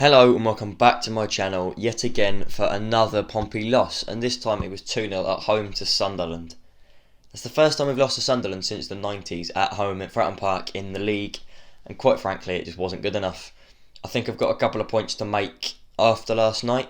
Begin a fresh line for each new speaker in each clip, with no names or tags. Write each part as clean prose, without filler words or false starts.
Hello and welcome back to my channel yet again for another Pompey loss, and this time it was 2-0 at home to Sunderland. It's the first time we've lost to Sunderland since the 90s at home at Fratton Park in the league, and quite frankly it just wasn't good enough. I think I've got a couple of points to make after last night.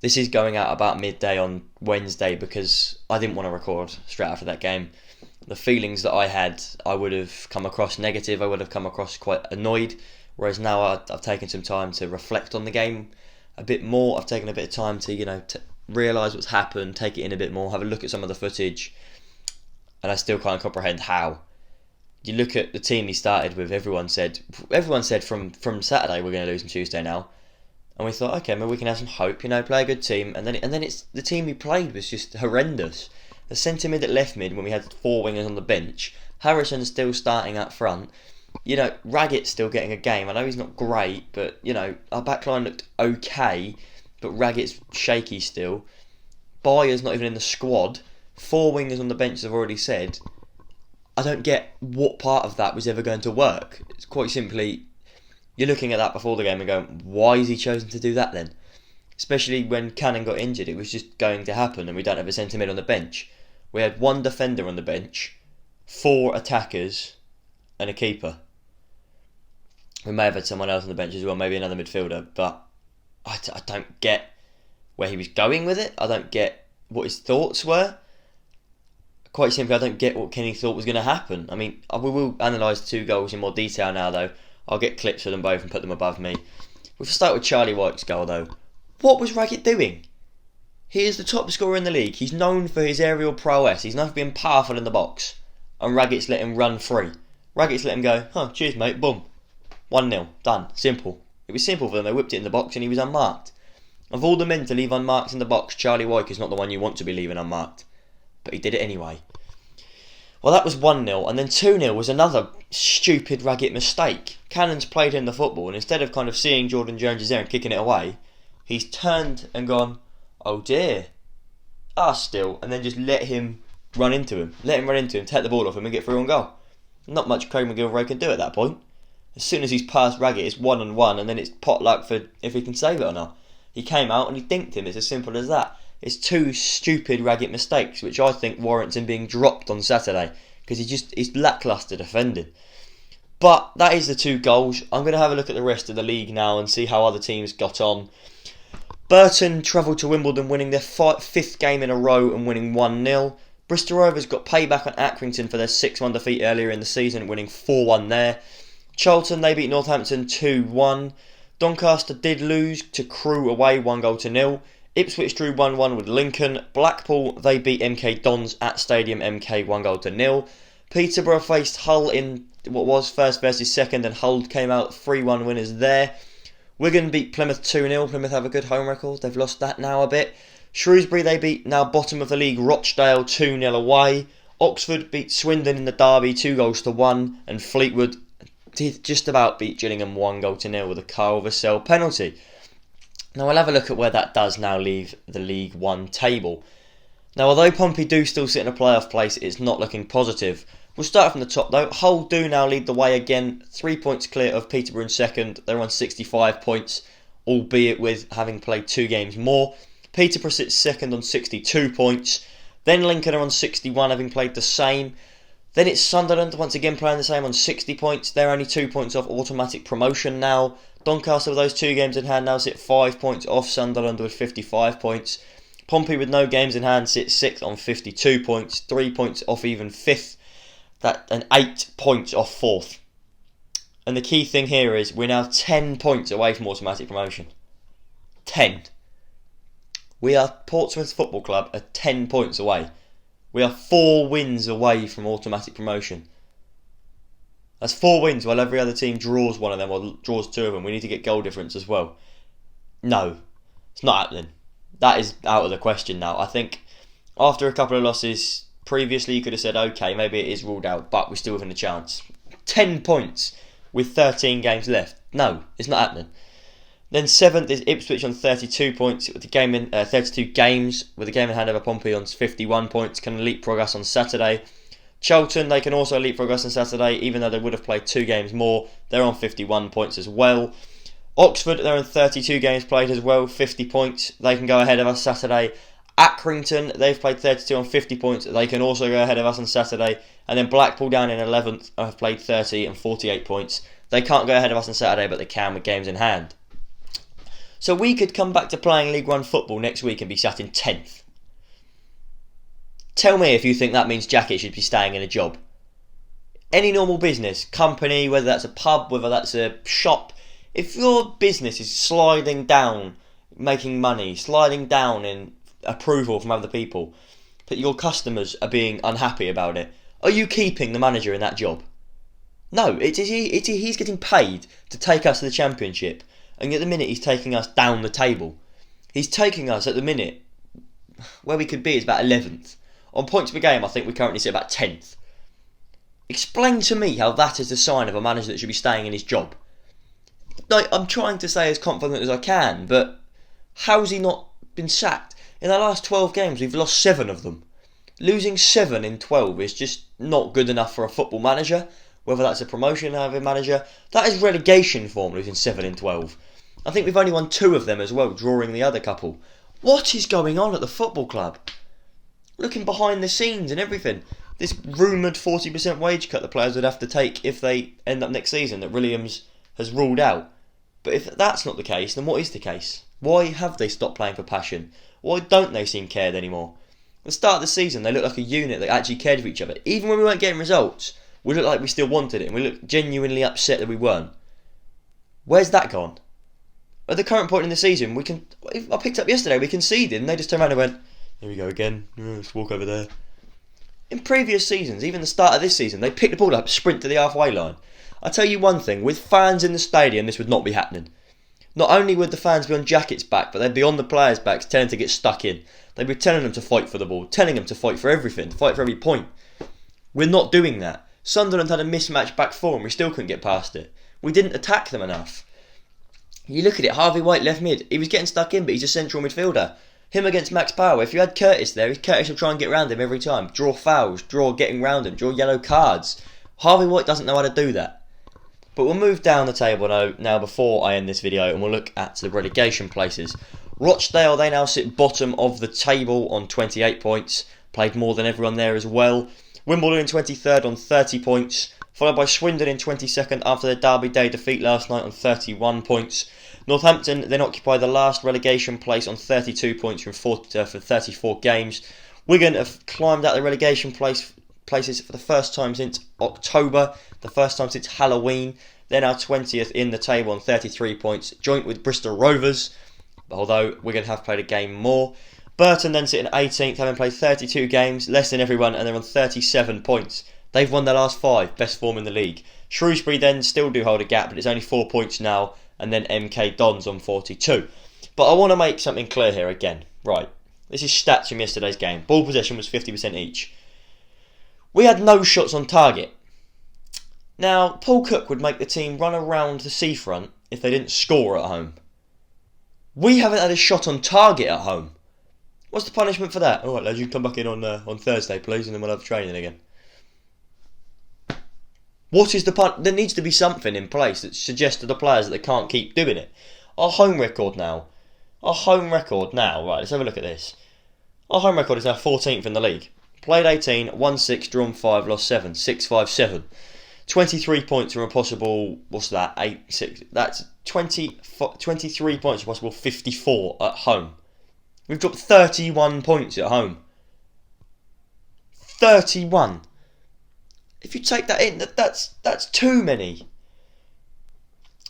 This is going out about midday on Wednesday because I didn't want to record straight after that game. The feelings that I had, I would have come across negative, I would have come across quite annoyed. Whereas now I've taken some time to reflect on the game a bit more. I've taken a bit of time to, realise what's happened, take it in a bit more, have a look at some of the footage, and I still can't comprehend how. You look at the team he started with, everyone said from Saturday we're going to lose on Tuesday now. And we thought, okay, maybe we can have some hope, play a good team. And then it's the team he played was just horrendous. The centre mid at left mid when we had four wingers on the bench, Harrison's still starting up front. Raggett's still getting a game. I know he's not great, but, our backline looked okay, but Raggett's shaky still. Bayer's not even in the squad. Four wingers on the bench, as I've already said. I don't get what part of that was ever going to work. It's quite simply, you're looking at that before the game and going, why has he chosen to do that then? Especially when Cannon got injured, it was just going to happen, and we don't have a centre mid on the bench. We had one defender on the bench, four attackers, and a keeper. We may have had someone else on the bench as well, maybe another midfielder, but I don't get where he was going with it. I don't get what his thoughts were. Quite simply, I don't get what Kenny thought was going to happen. I mean, we will analyse two goals in more detail now, though. I'll get clips of them both and put them above me. We'll start with Charlie Wyke's goal, though. What was Raggett doing? He is the top scorer in the league. He's known for his aerial prowess. He's known for being powerful in the box. And Raggett's let him run free. Raggett's let him go, cheers mate, boom. 1-0, done, simple. It was simple for them, they whipped it in the box and he was unmarked. Of all the men to leave unmarked in the box, Charlie Wyke is not the one you want to be leaving unmarked. But he did it anyway. Well, that was 1-0, and then 2-0 was another stupid Raggett mistake. Cannon's played him the football, and instead of kind of seeing Jordan Jones is there and kicking it away, he's turned and gone, oh dear, still, and then just let him run into him, take the ball off him and get through on goal. Not much Craig McGilvray can do at that point. As soon as he's past Raggett, it's 1-on-1, and then it's potluck for if he can save it or not. He came out and he dinked him. It's as simple as that. It's two stupid Raggett mistakes, which I think warrants him being dropped on Saturday, because he's lacklustre defending. But that is the two goals. I'm going to have a look at the rest of the league now and see how other teams got on. Burton travelled to Wimbledon, winning their fifth game in a row and winning 1-0. Bristol Rovers got payback on Accrington for their 6-1 defeat earlier in the season, winning 4-1 there. Charlton, they beat Northampton 2-1. Doncaster did lose to Crewe away 1-0. Ipswich drew 1-1 with Lincoln. Blackpool, they beat MK Dons at Stadium MK 1-0. Peterborough faced Hull in what was first versus second, and Hull came out 3-1 winners there. Wigan beat Plymouth 2-0. Plymouth have a good home record. They've lost that now a bit. Shrewsbury, they beat now bottom of the league Rochdale 2-0 away. Oxford beat Swindon in the derby 2-1, and Fleetwood did just about beat Gillingham 1-0 with a Kyle Vassell penalty. Now we'll have a look at where that does now leave the League One table. Now although Pompey do still sit in a playoff place, it's not looking positive. We'll start from the top though. Hull do now lead the way again, 3 points clear of Peterborough in second. They're on 65 points, albeit with having played 2 games more. Peterborough sits second on 62 points. Then Lincoln are on 61, having played the same. Then it's Sunderland, once again playing the same on 60 points. They're only 2 points off automatic promotion now. Doncaster with those 2 games in hand now sit 5 points off Sunderland with 55 points. Pompey with no games in hand sits 6th on 52 points. 3 points off even 5th. And 8 points off 4th. And the key thing here is we're now 10 points away from automatic promotion. 10. We are Portsmouth Football Club are 10 points away. We are 4 wins away from automatic promotion. That's 4 wins while every other team draws one of them or draws 2 of them. We need to get goal difference as well. No, it's not happening. That is out of the question now. I think after a couple of losses previously, you could have said, okay, maybe it is ruled out, but we're still within a chance. 10 points with 13 games left. No, it's not happening. Then 7th is Ipswich on 32 points with the game in 32 games with the game in hand over Pompey on 51 points. Can leapfrog us on Saturday. Charlton, they can also leapfrog us on Saturday, even though they would have played 2 games more. They're on 51 points as well. Oxford, they're in 32 games played as well, 50 points. They can go ahead of us Saturday. Accrington, they've played 32 on 50 points. They can also go ahead of us on Saturday. And then Blackpool down in 11th have played 30 and 48 points. They can't go ahead of us on Saturday, but they can with games in hand. So we could come back to playing League One football next week and be sat in 10th. Tell me if you think that means Jackett should be staying in a job. Any normal business, company, whether that's a pub, whether that's a shop, if your business is sliding down, making money, sliding down in approval from other people, but your customers are being unhappy about it, are you keeping the manager in that job? No, he's getting paid to take us to the Championship, and at the minute he's taking us down the table. He's taking us at the minute, where we could be is about 11th. On points per game, I think we currently sit about 10th. Explain to me how that is the sign of a manager that should be staying in his job. Like, I'm trying to say as confident as I can, but how's he not been sacked? In the last 12 games, we've lost 7 of them. Losing 7 in 12 is just not good enough for a football manager, whether that's a promotion of a manager. That is relegation form, losing 7 in 12. I think we've only won 2 of them as well, drawing the other couple. What is going on at the football club? Looking behind the scenes and everything. This rumoured 40% wage cut the players would have to take if they end up next season that Williams has ruled out. But if that's not the case, then what is the case? Why have they stopped playing for passion? Why don't they seem cared anymore? At the start of the season, they looked like a unit that actually cared for each other. Even when we weren't getting results, we looked like we still wanted it, and we looked genuinely upset that we weren't. Where's that gone? At the current point in the season, I picked up yesterday, we conceded, and they just turned around and went, here we go again, let's walk over there. In previous seasons, even the start of this season, they picked the ball up, sprint to the halfway line. I tell you one thing, with fans in the stadium, this would not be happening. Not only would the fans be on Jackett's back, but they'd be on the players' backs, telling them to get stuck in. They'd be telling them to fight for the ball, telling them to fight for everything, to fight for every point. We're not doing that. Sunderland had a mismatched back four and we still couldn't get past it. We didn't attack them enough. You look at it, Harvey Wyke left mid. He was getting stuck in, but he's a central midfielder. Him against Max Power. If you had Curtis there, Curtis will try and get around him every time. Draw fouls, draw getting round him, draw yellow cards. Harvey Wyke doesn't know how to do that. But we'll move down the table now before I end this video and we'll look at the relegation places. Rochdale, they now sit bottom of the table on 28 points. Played more than everyone there as well. Wimbledon in 23rd on 30 points. Followed by Swindon in 22nd after their Derby Day defeat last night on 31 points. Northampton then occupy the last relegation place on 32 points for 34 games. Wigan have climbed out the relegation places for the first time since October, the first time since Halloween. They're now 20th in the table on 33 points, joint with Bristol Rovers, although Wigan have played a game more. Burton then sit in 18th, having played 32 games, less than everyone, and they're on 37 points. They've won their last 5, best form in the league. Shrewsbury then still do hold a gap, but it's only 4 points now, and then MK Dons on 42. But I want to make something clear here again. Right, this is stats from yesterday's game. Ball possession was 50% each. We had no shots on target. Now, Paul Cook would make the team run around the seafront if they didn't score at home. We haven't had a shot on target at home. What's the punishment for that? Alright lads, you can come back in on Thursday please, and then we'll have training again. What is the There needs to be something in place that suggests to the players that they can't keep doing it. Our home record now, right, let's have a look at this. Our home record is now 14th in the league. Played 18, won 6, drawn 5, lost 7, 6-5-7. 23 points from a possible, what's that, 8, 6, that's 23 points from a possible 54 at home. We've dropped 31 points at home. 31. If you take that in, that's too many.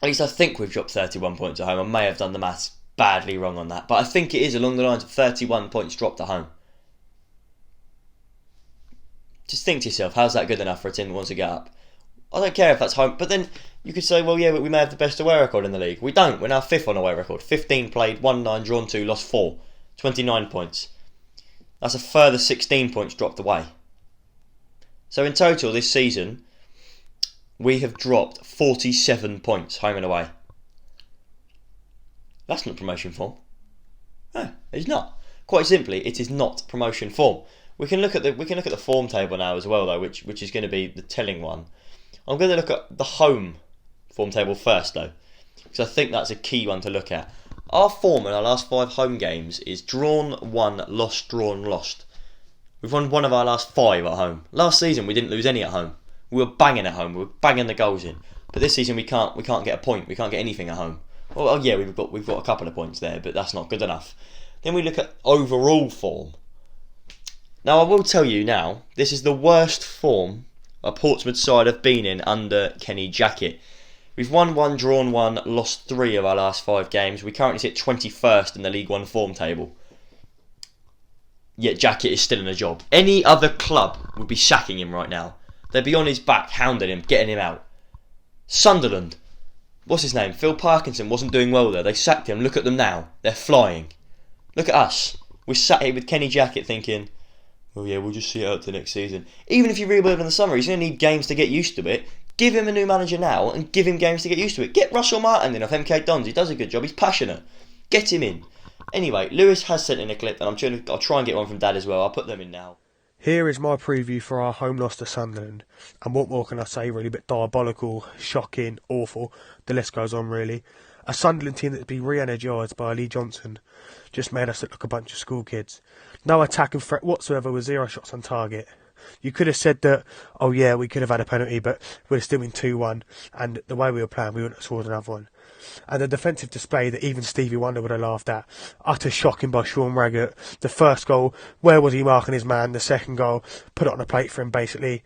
At least I think we've dropped 31 points at home. I may have done the maths badly wrong on that, but I think it is along the lines of 31 points dropped at home. Just think to yourself, how's that good enough for a team that wants to get up? I don't care if that's home, but then you could say, well, yeah, but we may have the best away record in the league. We don't. We're now 5th on away record. 15 played, won 9, drawn 2, lost 4. 29 points. That's a further 16 points dropped away. So in total this season, we have dropped 47 points home and away. That's not promotion form. No, it's not. Quite simply, it is not promotion form. We can look at the form table now as well, though, which is going to be the telling one. I'm going to look at the home form table first, though. because I think that's a key one to look at. Our form in our last 5 home games is drawn, won, lost, drawn, lost. We've won 1 of our last 5 at home. Last season we didn't lose any at home. We were banging at home. We were banging the goals in. But this season we can't get a point. We can't get anything at home. Well, yeah, we've got a couple of points there, but that's not good enough. Then we look at overall form. Now I will tell you now, this is the worst form a Portsmouth side have been in under Kenny JACKETT. We've won 1, drawn 1, lost 3 of our last 5 games. We currently sit 21st in the League 1 form table. Yet JACKETT is still in a job. Any other club would be sacking him right now. They'd be on his back, hounding him, getting him out. Sunderland, what's his name? Phil Parkinson wasn't doing well there. They sacked him. Look at them now. They're flying. Look at us. We're sat here with Kenny JACKETT thinking, oh yeah, we'll just see it out to next season. Even if you rebuild in the summer, he's going to need games to get used to it. Give him a new manager now and give him games to get used to it. Get Russell Martin in off MK Dons. He does a good job. He's passionate. Get him in. Anyway, Lewis has sent in a clip, and I'll try and get one from Dad as well. I'll put them in now.
Here is my preview for our home loss to Sunderland. And what more can I say, really? A bit diabolical, shocking, awful. The list goes on, really. A Sunderland team that's been re-energised by Lee Johnson just made us look like a bunch of school kids. No attacking threat whatsoever with 0 shots on target. You could have said that, oh yeah, we could have had a penalty, but we'd have still been 2-1. And the way we were playing, we wouldn't have scored another one. And the defensive display that even Stevie Wonder would have laughed at. Utter shocking by Sean Raggett. The first goal, where was he marking his man? The second goal, put it on a plate for him, basically.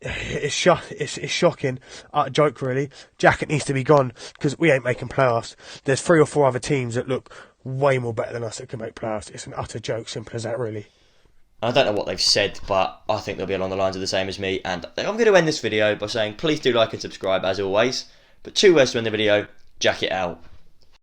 It's shocking. A joke, really. JACKETT needs to be gone, because we ain't making playoffs. There's 3 or 4 other teams that look way more better than us that can make playoffs. It's an utter joke, simple as that, really.
I don't know what they've said, but I think they'll be along the lines of the same as me. And I'm going to end this video by saying please do like and subscribe as always. But 2 words to end the video, JACKETT out.